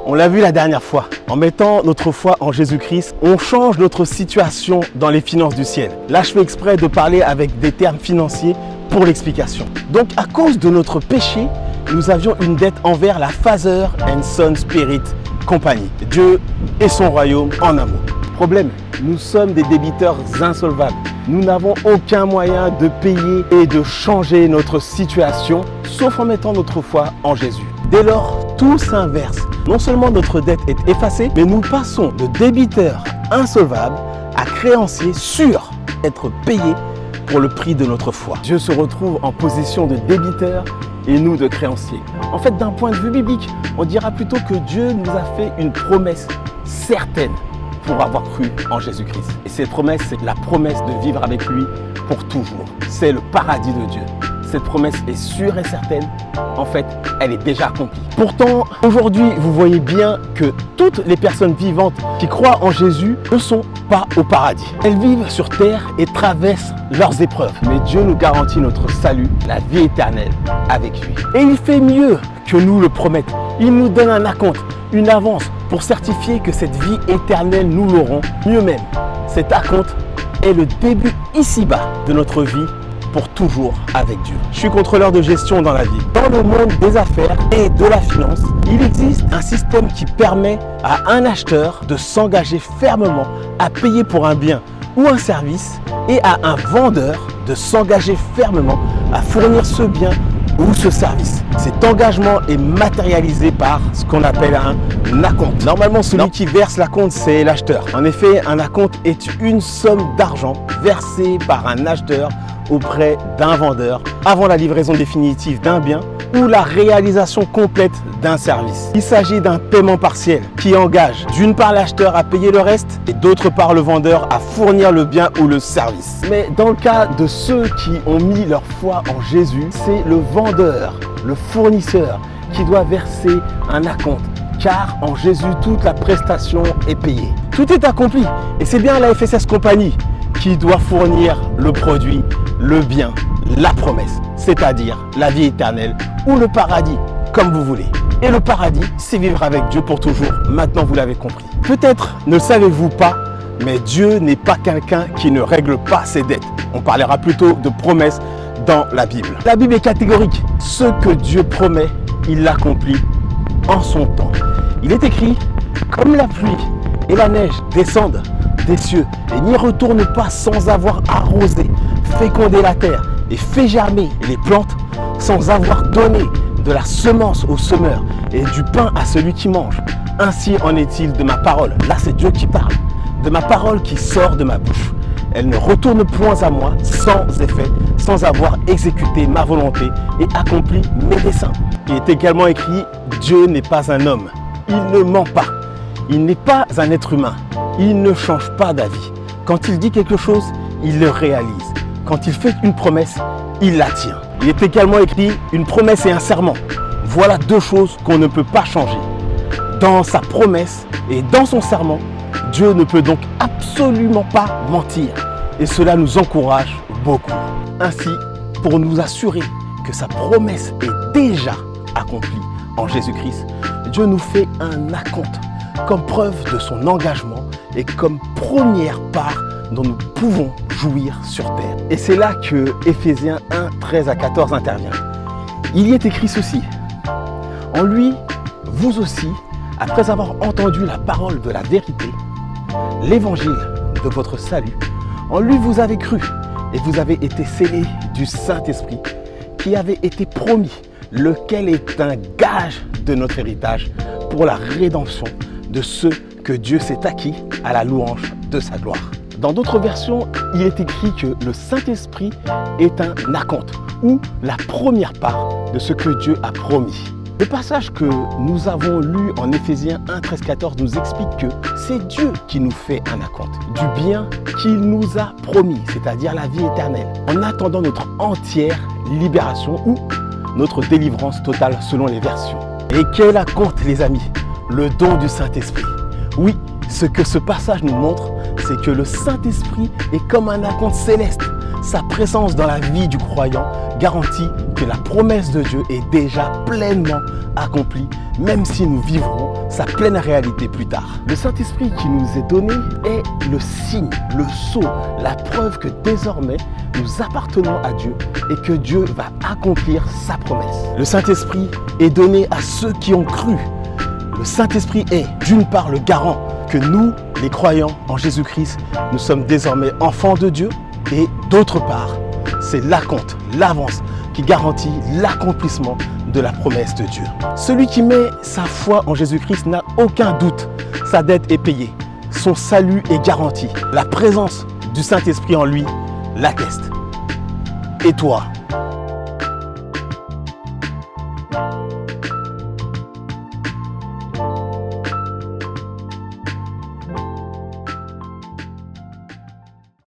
On l'a vu la dernière fois, en mettant notre foi en Jésus-Christ, on change notre situation dans les finances du ciel. Là, je fais exprès de parler avec des termes financiers pour l'explication. Donc, à cause de notre péché, nous avions une dette envers la Father and Son Spirit Company, Dieu et son royaume en amour. Problème, nous sommes des débiteurs insolvables. Nous n'avons aucun moyen de payer et de changer notre situation, sauf en mettant notre foi en Jésus. Dès lors, tout s'inverse. Non seulement notre dette est effacée, mais nous passons de débiteurs insolvables à créanciers sûrs d'être payés pour le prix de notre foi. Dieu se retrouve en position de débiteur et nous de créanciers. En fait, d'un point de vue biblique, on dira plutôt que Dieu nous a fait une promesse certaine pour avoir cru en Jésus-Christ. Et cette promesse, c'est la promesse de vivre avec lui pour toujours. C'est le paradis de Dieu. Cette promesse est sûre et certaine. En fait, elle est déjà accomplie. Pourtant, aujourd'hui, vous voyez bien que toutes les personnes vivantes qui croient en Jésus ne sont pas au paradis. Elles vivent sur terre et traversent leurs épreuves. Mais Dieu nous garantit notre salut, la vie éternelle avec lui. Et il fait mieux que nous le promettre. Il nous donne un acompte, une avance pour certifier que cette vie éternelle, nous l'aurons. Mieux même, cet acompte est le début ici-bas de notre vie pour toujours avec Dieu. Je suis contrôleur de gestion dans la vie. Dans le monde des affaires et de la finance, il existe un système qui permet à un acheteur de s'engager fermement à payer pour un bien ou un service et à un vendeur de s'engager fermement à fournir ce bien ou ce service. Cet engagement est matérialisé par ce qu'on appelle un acompte. Normalement, celui qui verse l'acompte, c'est l'acheteur. En effet, un acompte est une somme d'argent versée par un acheteur auprès d'un vendeur avant la livraison définitive d'un bien ou la réalisation complète d'un service. Il s'agit d'un paiement partiel qui engage d'une part l'acheteur à payer le reste et d'autre part le vendeur à fournir le bien ou le service. Mais dans le cas de ceux qui ont mis leur foi en Jésus, c'est le vendeur, le fournisseur qui doit verser un acompte. Car en Jésus, toute la prestation est payée. Tout est accompli et c'est bien la FSS Company qui doit fournir le produit, le bien, la promesse, c'est-à-dire la vie éternelle ou le paradis, comme vous voulez. Et le paradis, c'est vivre avec Dieu pour toujours. Maintenant, vous l'avez compris. Peut-être ne le savez-vous pas, mais Dieu n'est pas quelqu'un qui ne règle pas ses dettes. On parlera plutôt de promesses dans la Bible. La Bible est catégorique. Ce que Dieu promet, il l'accomplit en son temps. Il est écrit, comme la pluie et la neige descendent des cieux et n'y retournent pas sans avoir arrosé, fécondé la terre et fait germer les plantes, sans avoir donné de la semence au semeur et du pain à celui qui mange. Ainsi en est-il de ma parole. Là, c'est Dieu qui parle. De ma parole qui sort de ma bouche. Elle ne retourne point à moi sans effet, sans avoir exécuté ma volonté et accompli mes desseins. Il est également écrit, Dieu n'est pas un homme. Il ne ment pas. Il n'est pas un être humain. Il ne change pas d'avis. Quand il dit quelque chose, il le réalise. Quand il fait une promesse, il la tient. Il est également écrit une promesse et un serment. Voilà deux choses qu'on ne peut pas changer. Dans sa promesse et dans son serment, Dieu ne peut donc absolument pas mentir. Et cela nous encourage beaucoup. Ainsi, pour nous assurer que sa promesse est déjà accomplie en Jésus-Christ, Dieu nous fait un acompte comme preuve de son engagement et comme première part dont nous pouvons jouir sur terre. Et c'est là que Éphésiens 1, 13 à 14 intervient. Il y est écrit ceci. En lui, vous aussi, après avoir entendu la parole de la vérité, l'évangile de votre salut, en lui vous avez cru et vous avez été scellés du Saint-Esprit qui avait été promis, lequel est un gage de notre héritage pour la rédemption de ceux que Dieu s'est acquis à la louange de sa gloire. Dans d'autres versions, il est écrit que le Saint-Esprit est un acompte ou la première part de ce que Dieu a promis. Le passage que nous avons lu en Éphésiens 1, 13, 14 nous explique que c'est Dieu qui nous fait un acompte du bien qu'il nous a promis, c'est-à-dire la vie éternelle, en attendant notre entière libération ou notre délivrance totale selon les versions. Et quel acompte, les amis? Le don du Saint-Esprit. Oui, ce que ce passage nous montre, c'est que le Saint-Esprit est comme un acompte céleste. Sa présence dans la vie du croyant garantit que la promesse de Dieu est déjà pleinement accomplie, même si nous vivrons sa pleine réalité plus tard. Le Saint-Esprit qui nous est donné est le signe, le sceau, la preuve que désormais nous appartenons à Dieu et que Dieu va accomplir sa promesse. Le Saint-Esprit est donné à ceux qui ont cru. Le Saint-Esprit est d'une part le garant que nous, les croyants en Jésus-Christ, nous sommes désormais enfants de Dieu, et d'autre part, c'est l'acompte, l'avance qui garantit l'accomplissement de la promesse de Dieu. Celui qui met sa foi en Jésus-Christ n'a aucun doute, sa dette est payée, son salut est garanti, la présence du Saint-Esprit en lui l'atteste. Et toi,